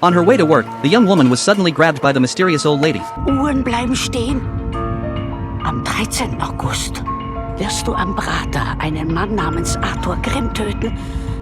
On her way to work, the young woman was suddenly grabbed by the mysterious old lady. Uhren bleiben stehen. Am 13. August wirst du am Prater einen Mann namens Arthur Grimm töten.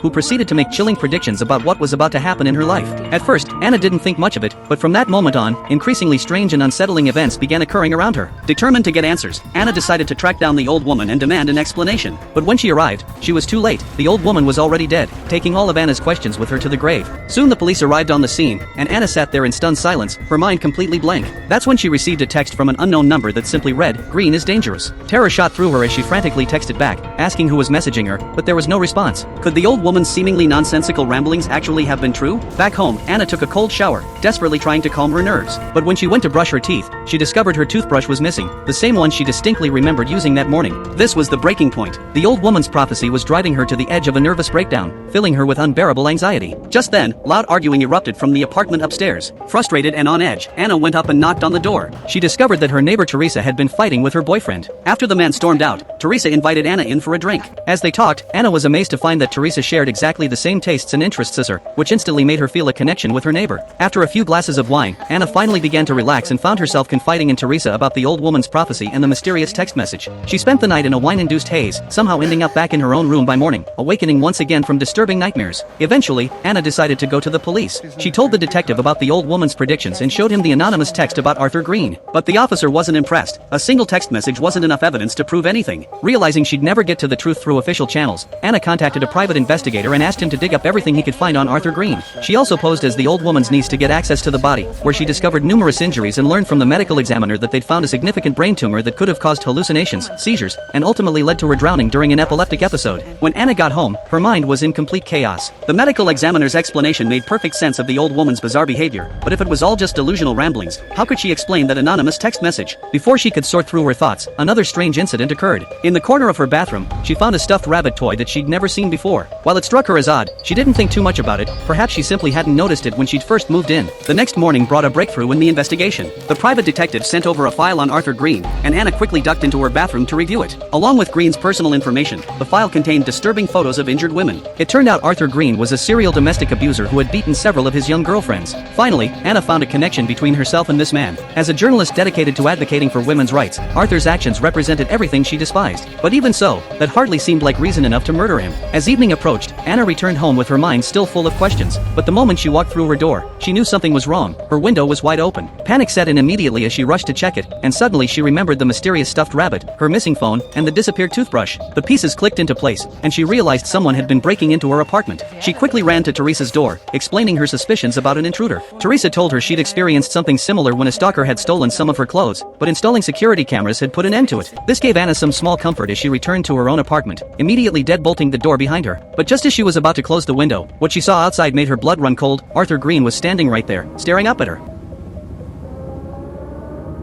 Who proceeded to make chilling predictions about what was about to happen in her life. At first, Anna didn't think much of it, but from that moment on, increasingly strange and unsettling events began occurring around her. Determined to get answers, Anna decided to track down the old woman and demand an explanation. But when she arrived, she was too late. The old woman was already dead, taking all of Anna's questions with her to the grave. Soon the police arrived on the scene, and Anna sat there in stunned silence, her mind completely blank. That's when she received a text from an unknown number that simply read, "Green is dangerous." Terror shot through her as she frantically texted back, asking who was messaging her, but there was no response. Could the old woman's seemingly nonsensical ramblings actually have been true? Back home, Anna took a cold shower, desperately trying to calm her nerves. But when she went to brush her teeth, she discovered her toothbrush was missing, the same one she distinctly remembered using that morning. This was the breaking point. The old woman's prophecy was driving her to the edge of a nervous breakdown, filling her with unbearable anxiety. Just then, loud arguing erupted from the apartment upstairs. Frustrated and on edge, Anna went up and knocked on the door. She discovered that her neighbor Teresa had been fighting with her boyfriend. After the man stormed out, Teresa invited Anna in for a drink. As they talked, Anna was amazed to find that Teresa shared exactly the same tastes and interests as her, which instantly made her feel a connection with her neighbor. After a few glasses of wine, Anna finally began to relax and found herself confiding in Teresa about the old woman's prophecy and the mysterious text message. She spent the night in a wine-induced haze, somehow ending up back in her own room by morning, awakening once again from disturbing nightmares. Eventually, Anna decided to go to the police. She told the detective about the old woman's predictions and showed him the anonymous text about Arthur Green. But the officer wasn't impressed. A single text message wasn't enough evidence to prove anything. Realizing she'd never get to the truth through official channels, Anna contacted a private investigator and asked him to dig up everything he could find on Arthur Green. She also posed as the old woman's niece to get access to the body, where she discovered numerous injuries and learned from the medical examiner that they'd found a significant brain tumor that could have caused hallucinations, seizures, and ultimately led to her drowning during an epileptic episode. When Anna got home, her mind was in complete chaos. The medical examiner's explanation made perfect sense of the old woman's bizarre behavior, but if it was all just delusional ramblings, how could she explain that anonymous text message? Before she could sort through her thoughts, another strange incident occurred. In the corner of her bathroom, she found a stuffed rabbit toy that she'd never seen before. While it struck her as odd, she didn't think too much about it. Perhaps she simply hadn't noticed it when she'd first moved in. The next morning brought a breakthrough in the investigation. The private detective sent over a file on Arthur Green, and Anna quickly ducked into her bathroom to review it. Along with Green's personal information, the file contained disturbing photos of injured women. It turned out Arthur Green was a serial domestic abuser who had beaten several of his young girlfriends. Finally, Anna found a connection between herself and this man. As a journalist dedicated to advocating for women's rights, Arthur's actions represented everything she despised. But even so, that hardly seemed like reason enough to murder him. As evening approached, Anna returned home with her mind still full of questions. But the moment she walked through her door, she knew something was wrong. Her window was wide open. Panic set in immediately as she rushed to check it, and suddenly she remembered the mysterious stuffed rabbit, her missing phone, and the disappeared toothbrush. The pieces clicked into place, and she realized someone had been breaking into her apartment. She quickly ran to Teresa's door, explaining her suspicions about an intruder. Teresa told her she'd experienced something similar when a stalker had stolen some of her clothes, but installing security cameras had put an end to it. This gave Anna some small comfort as she returned to her own apartment, immediately deadbolting the door behind her. But just as she was about to close the window, what she saw outside made her blood run cold. Arthur Green was standing right there, staring up at her.